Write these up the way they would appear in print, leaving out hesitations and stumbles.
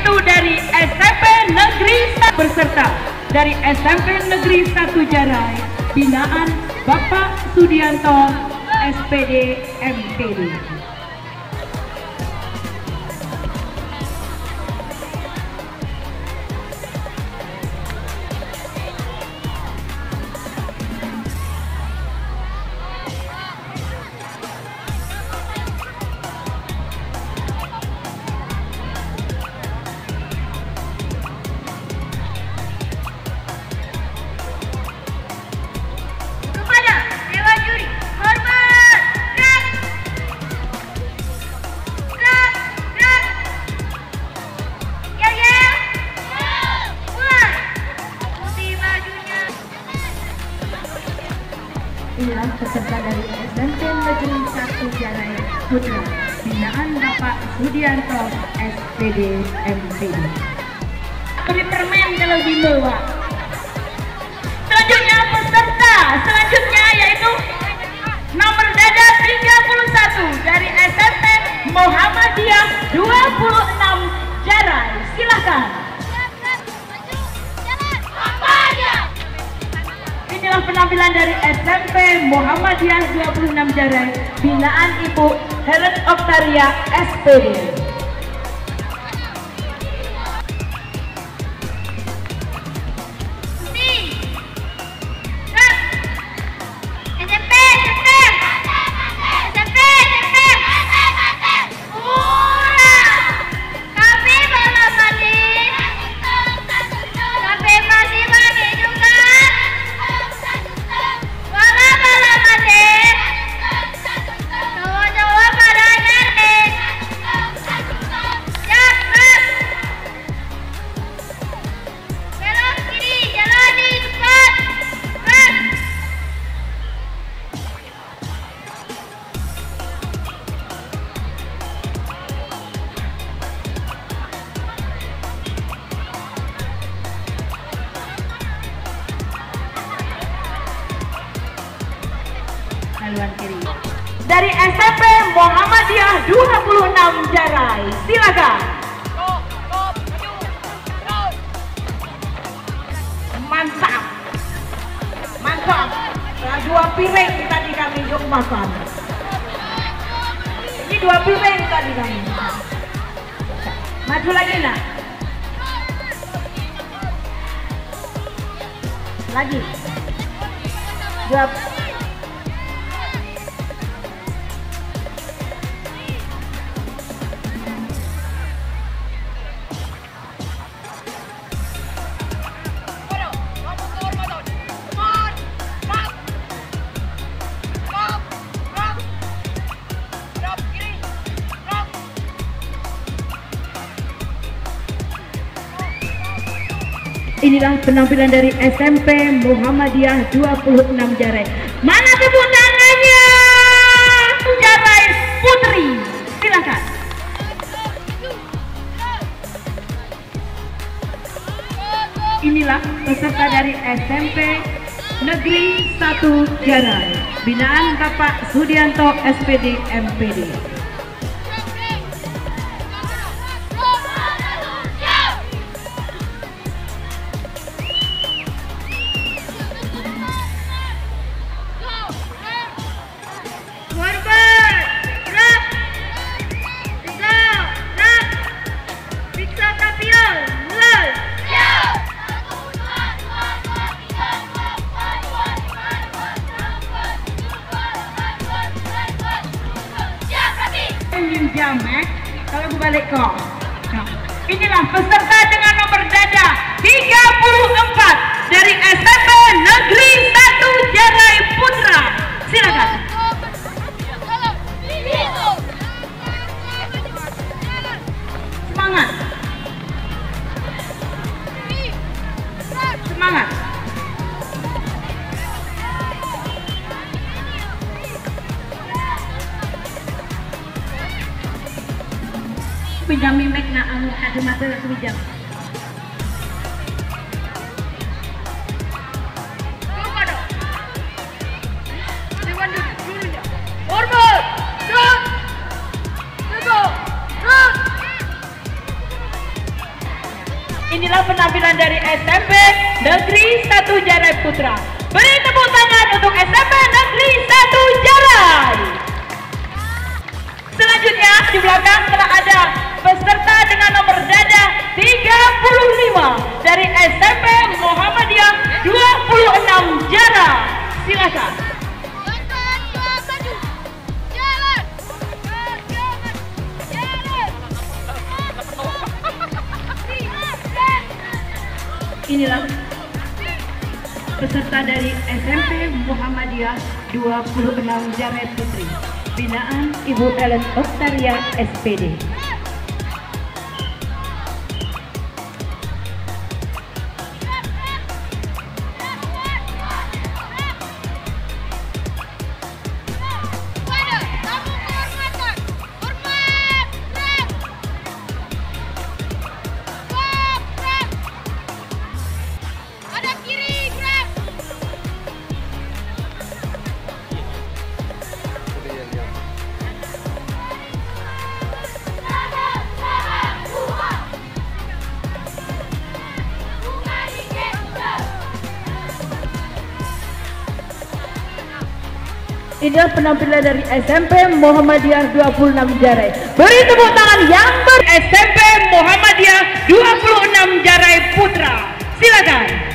yaitu dari SMP Negeri 1 berserta dari SMP Negeri 1 Jarai binaan Bapak Sudianto SPD MPD. Inilah peserta dari SMP Negeri 1 Jarai Putra binaan Bapak Sudianto SPD MPD. Beri permen kalau di bawah. Selanjutnya peserta selanjutnya yaitu nomor dada 31 dari SMP Muhammadiyah 26 Jarai. Silakan. Inilah penampilan dari SMP Muhammadiyah 26 Jarai binaan Ibu Helen Oktaria SPD. Kiri. Dari SMP Muhammadiyah 26 Jarai, silakan. Mantap, mantap. Nah, 2 piring tadi kami yuk makan. Ini 2 piring tadi kami. Maju lagi nak. Lagi. 2. Inilah penampilan dari SMP Muhammadiyah 26 Jarai. Mana tepuk tangannya? Jarai Putri, silakan. Inilah peserta dari SMP Negeri 1 Jarai binaan Bapak Sudianto SPD MPD. Jam, kalau gue balik kok. Nah, inilah peserta dengan nomor dada 34 dari SMP Negeri 1 Jarai Putra. Silakan. Semangat. Semangat. Pinjam mimek na anu kacamata aku pinjam. penampilan dari SMP Negeri 1 Jarai Putra. Beri tepuk tangan untuk SMP Negeri 1 Jarai. Selanjutnya di belakang telah ada peserta dengan nomor dada 35 dari SMP Muhammadiyah 26 Jarai. Silakan. Inilah peserta dari SMP Muhammadiyah 26 Jarai Putri, binaan Ibu Ellen Oktaria SPD. Inilah penampilan dari SMP Muhammadiyah 26 Jarai. Beri tepuk tangan yang SMP Muhammadiyah 26 Jarai Putra. Silakan.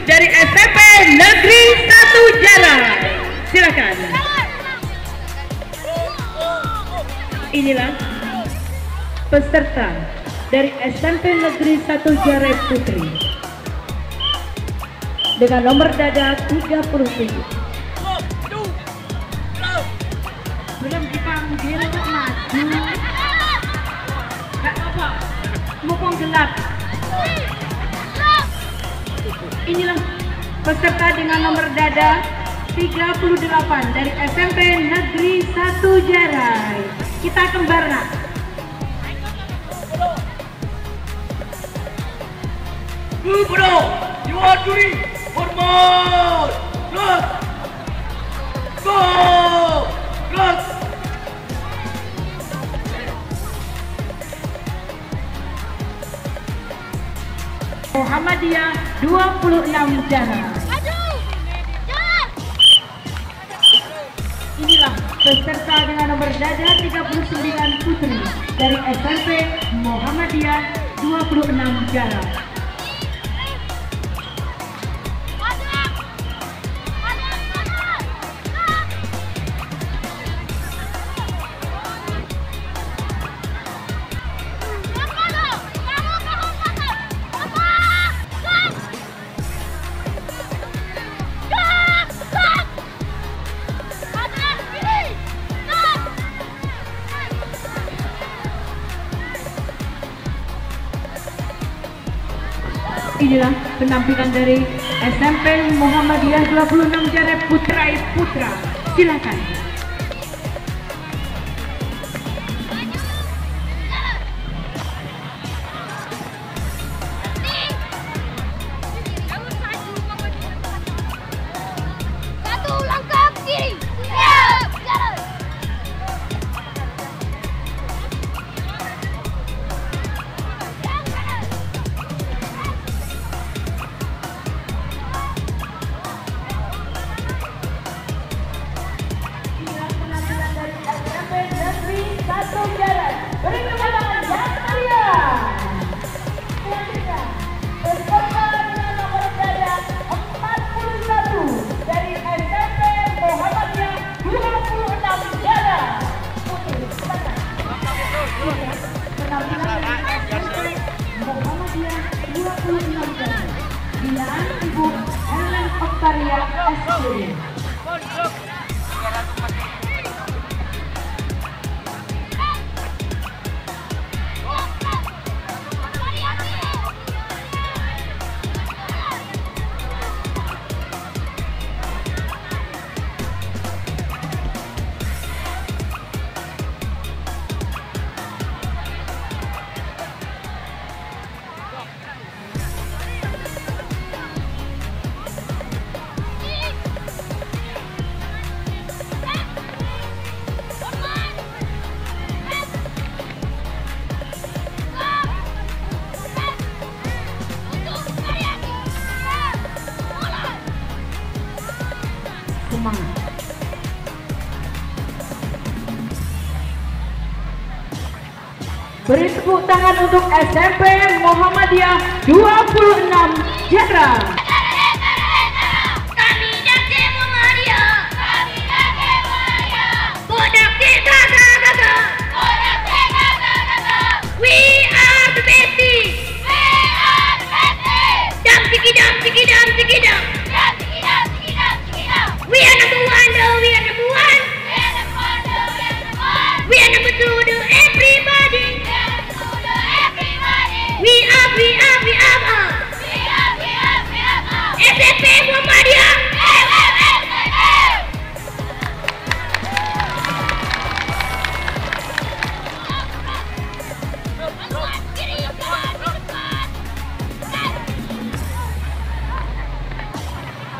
Dari SMP Negeri 1 Jarai. Silakan. Inilah peserta dari SMP Negeri 1 Jarai Putri dengan nomor dada 37. Belum dipanggil kok maju. Gak apa-apa, mumpung gelap. Inilah peserta dengan nomor dada 38 dari SMP Negeri 1 Jarai. Kita kembarna. Bro, Yuan Duri, hormat, gas, go, gas. Muhammadiyah 26 Jarai. Inilah peserta dengan nomor dada 39 Putri dari SMP Muhammadiyah 26 Jarai. Inilah penampilan dari SMP Muhammadiyah 26 Jarai Putra. Silakan. Satu langkah kiri. Siap, jalan. Binaan Ibu Ellen Oktaria SPD. Beri tepuk tangan untuk SMP Muhammadiyah 26 Jara. Kami Jakti Muhammadiyah. Budak kita kakak. We are the best. Dam tiki dam tiki dam tiki dam. We are number one, though. We are number one. We are number two, though. Everybody. We up. SMP Muhammadiyah.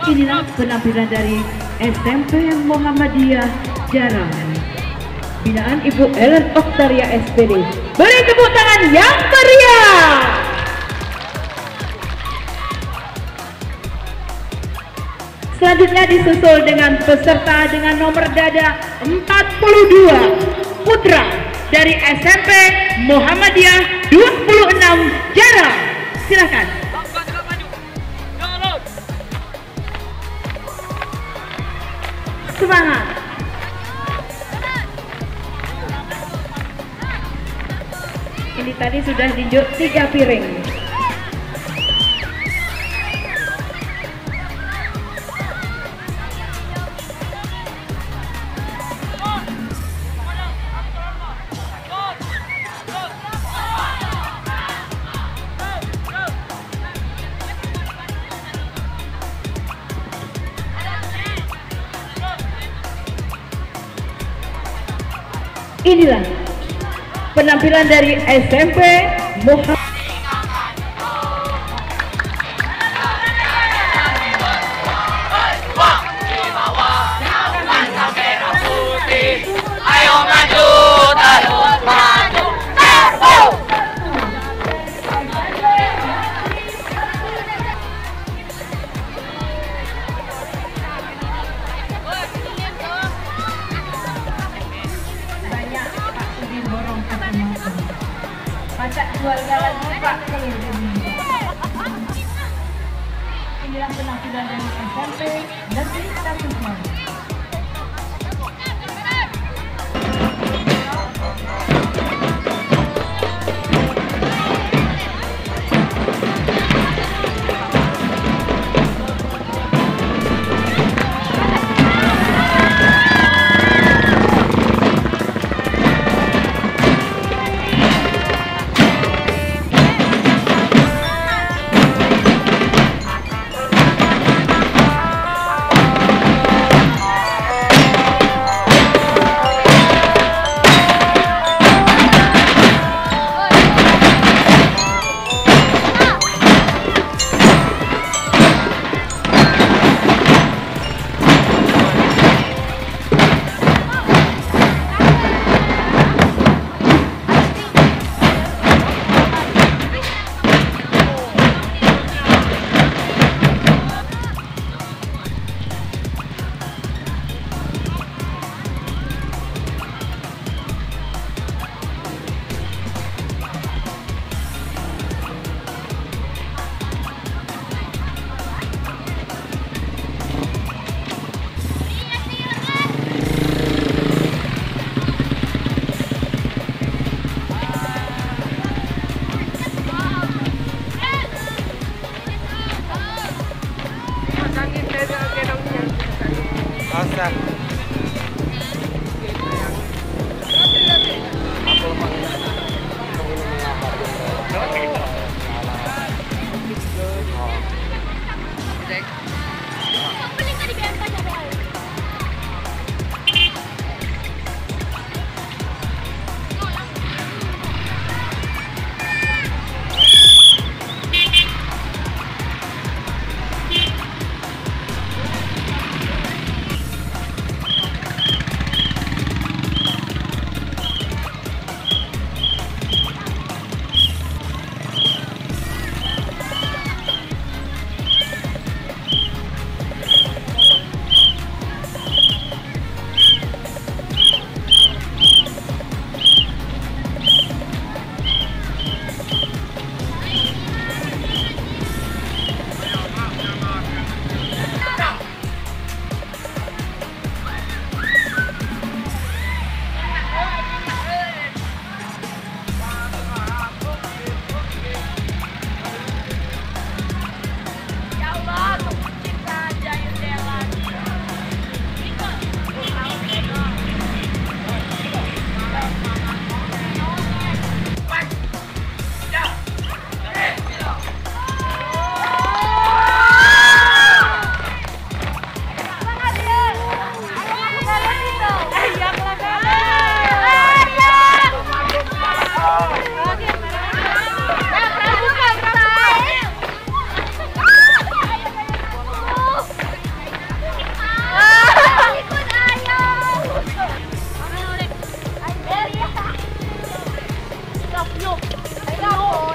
Inilah penampilan dari SMP Muhammadiyah Jara. Binaan Ibu Ellen Oktaria SPD. Beri tepuk tangan yang meriah. Selanjutnya disusul dengan peserta dengan nomor dada 42 putra dari SMP Muhammadiyah 26 Jara. Silakan. Semangat. Ini tadi sudah tinjuk 3 piring. Inilah penampilan dari SMP Muhammadiyah. Ayo maju terus maju. Banyak Pak Sudin borong satu motor. Macak jual jalan Pak telur ini. Inilah penampilan dari SMP Negeri 1 Jara.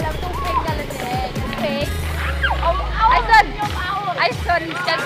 làm tung phình ra là để phình. Ông Ai Sơn chân